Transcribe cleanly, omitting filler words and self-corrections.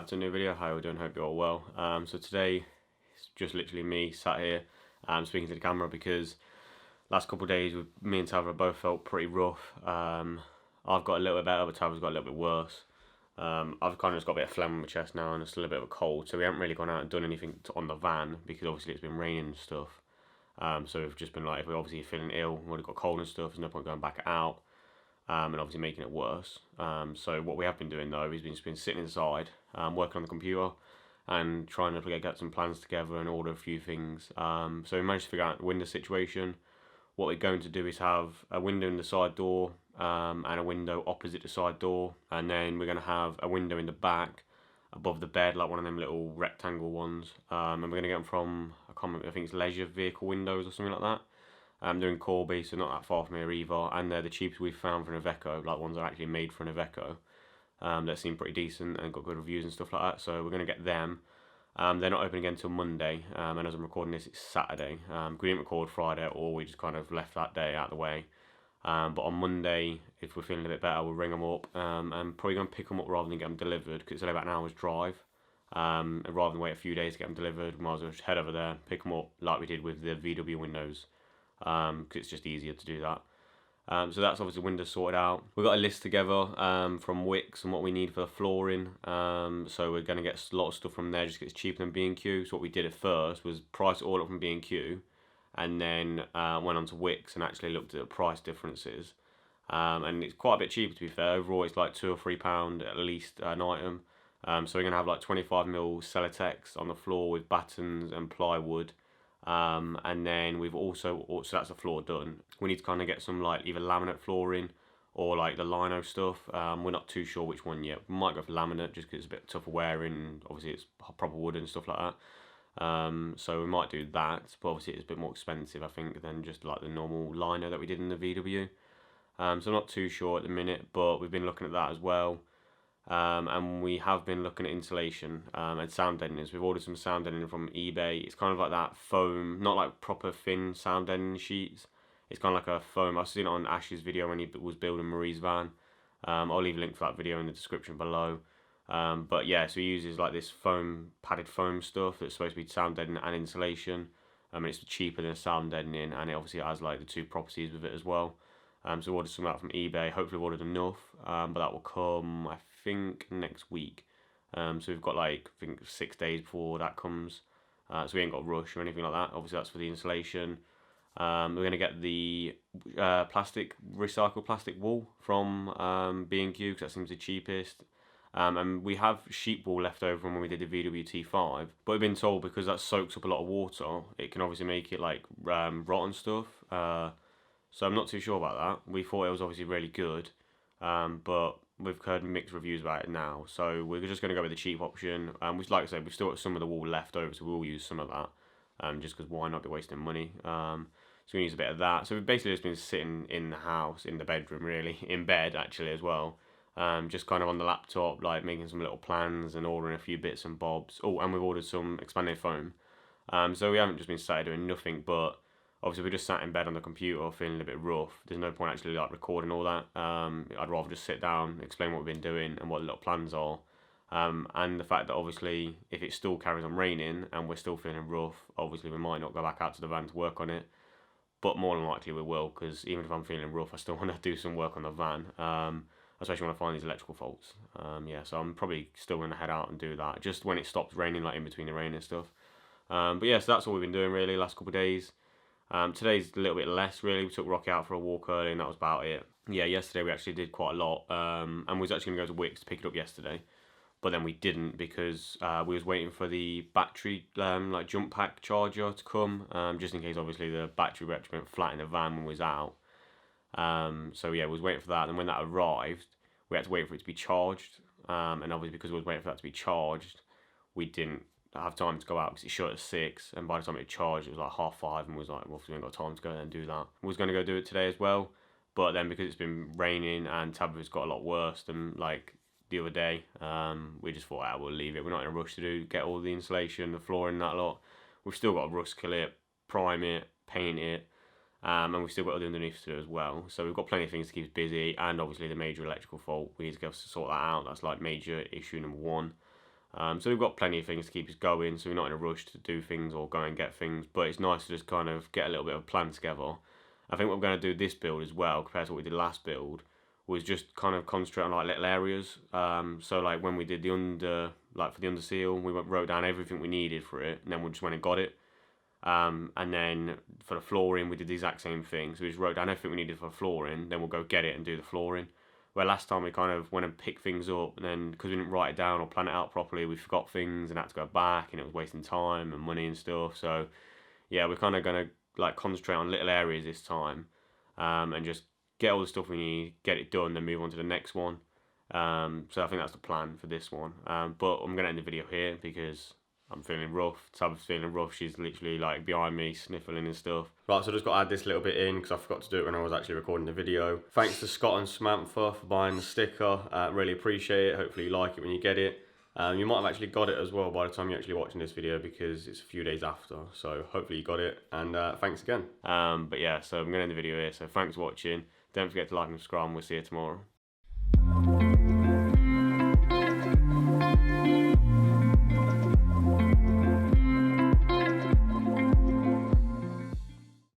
back to a new video. How are you doing? Hope you're all well. So today it's just literally me sat here speaking to the camera because last couple of days with me and Tabitha both felt pretty rough. I've got a little bit better, but Tabitha's got a little bit worse. I've kind of just got a bit of phlegm on my chest now and it's still a bit of a cold, so we haven't really gone out and done anything on the van because obviously it's been raining and stuff. So we've just been like, if we're obviously feeling ill, we've got cold and stuff, there's no point going back out. And obviously making it worse. So what we have been doing though is been sitting inside, working on the computer and trying to get some plans together and order a few things. So we managed to figure out the window situation. What we're going to do is have a window in the side door and a window opposite the side door, and then we're going to have a window in the back above the bed, like one of them little rectangle ones. And we're going to get them from, I think it's Leisure Vehicle Windows or something like that. They're in Corby, so not that far from here either, and they're the cheapest we've found for an Iveco, like ones that are actually made for an Iveco. That seem pretty decent and got good reviews and stuff like that, so we're going to get them. They're not open again until Monday, and as I'm recording this, it's Saturday. We didn't record Friday at all, we just kind of left that day out of the way. But on Monday, if we're feeling a bit better, we'll ring them up, and probably going to pick them up rather than get them delivered, because it's only about an hour's drive. And rather than wait a few days to get them delivered, we might as well just head over there, pick them up like we did with the VW windows. Because it's just easier to do that. So that's obviously windows sorted out. We've got a list together from Wix and what we need for the flooring. So we're going to get a lot of stuff from there just 'cause it's cheaper than B&Q. So what we did at first was price it all up from B&Q and then went on to Wix and actually looked at the price differences. And it's quite a bit cheaper, to be fair. Overall it's like £2 or £3 at least an item. So we're going to have like 25mm Celotex on the floor with battens and plywood. And then we've also, so that's the floor done. We need to kind of get some like either laminate flooring or like the lino stuff. We're not too sure which one yet. We might go for laminate just because it's a bit tougher wearing. Obviously it's proper wood and stuff like that. So we might do that, but obviously it's a bit more expensive, I think, than just like the normal lino that we did in the VW. So I'm not too sure at the minute, but we've been looking at that as well. And we have been looking at insulation and sound deadeners. We've ordered some sound deadening from eBay. It's kind of like that foam, not like proper thin sound deadening sheets. It's kind of like a foam. I've seen it on Ash's video when he was building Marie's van. I'll leave a link for that video in the description below. But yeah, so he uses like this foam, padded foam stuff that's supposed to be sound deadening and insulation. And it's cheaper than sound deadening, and it obviously has like the two properties with it as well. So we ordered some of that from eBay. Hopefully we've ordered enough, but that will come, I think, next week. So we've got like, I think 6 days before that comes. So we ain't got a rush or anything like that. Obviously that's for the insulation. We're going to get the recycled plastic wool from B&Q because that seems the cheapest. And we have sheep wool left over from when we did the VWT5, but we've been told because that soaks up a lot of water, it can obviously make it like rotten stuff. So I'm not too sure about that. We thought it was obviously really good, but we've heard mixed reviews about it now. So we're just going to go with the cheap option. Which, like I said, we've still got some of the wool left over, so we'll use some of that. Just because why not be wasting money? So we use a bit of that. So we've basically just been sitting in the house, in the bedroom really, in bed actually as well. Just kind of on the laptop, like making some little plans and ordering a few bits and bobs. Oh, and we've ordered some expanded foam. So we haven't just been sat doing nothing, but obviously we're just sat in bed on the computer feeling a bit rough. There's no point actually like recording all that. I'd rather just sit down, explain what we've been doing and what the little plans are. And the fact that obviously if it still carries on raining and we're still feeling rough, obviously we might not go back out to the van to work on it. But more than likely we will, because even if I'm feeling rough, I still want to do some work on the van. Especially when I find these electrical faults. Yeah, so I'm probably still going to head out and do that, just when it stops raining, like in between the rain and stuff. But yeah, so that's all we've been doing really last couple of days. Today's a little bit less really. We took Rocky out for a walk early and that was about it. Yeah, yesterday we actually did quite a lot, and we was actually going to go to Wix to pick it up yesterday, but then we didn't because we was waiting for the battery like jump pack charger to come, just in case obviously the battery went flat in the van when we was out. So yeah, we was waiting for that, and when that arrived we had to wait for it to be charged, and obviously because we was waiting for that to be charged, we didn't have time to go out because it shut at 6, and by the time it charged it was like 5:30, and we was like, well, we ain't got time to go there and do that. We was going to go do it today as well, but then because it's been raining and Tabitha's got a lot worse than like the other day, we just thought, we'll leave it. We're not in a rush to get all the insulation, the flooring, that lot. We've still got to rust kill it, prime it, paint it, and we've still got the underneath to do as well. So we've got plenty of things to keep us busy, and obviously the major electrical fault, we need to go sort that out. That's like major issue number 1. So we've got plenty of things to keep us going, so we're not in a rush to do things or go and get things, but it's nice to just kind of get a little bit of a plan together. I think what we're going to do this build as well, compared to what we did last build, was just kind of concentrate on like little areas. So like when we did the for the under seal, we wrote down everything we needed for it, and then we just went and got it. And then for the flooring, we did the exact same thing. So we just wrote down everything we needed for flooring, then we'll go get it and do the flooring. Where last time we kind of went and picked things up, and then because we didn't write it down or plan it out properly, we forgot things and had to go back, and it was wasting time and money and stuff. So yeah, we're kind of going to like concentrate on little areas this time, and just get all the stuff we need, get it done, then move on to the next one. So I think that's the plan for this one. But I'm going to end the video here because I'm feeling rough. Tabitha's feeling rough. She's literally like behind me, sniffling and stuff. Right, so I just got to add this little bit in because I forgot to do it when I was actually recording the video. Thanks to Scott and Samantha for buying the sticker. Really appreciate it. Hopefully you like it when you get it. You might have actually got it as well by the time you're actually watching this video because it's a few days after. So hopefully you got it, and thanks again. But yeah, so I'm going to end the video here. So thanks for watching. Don't forget to like and subscribe, and we'll see you tomorrow.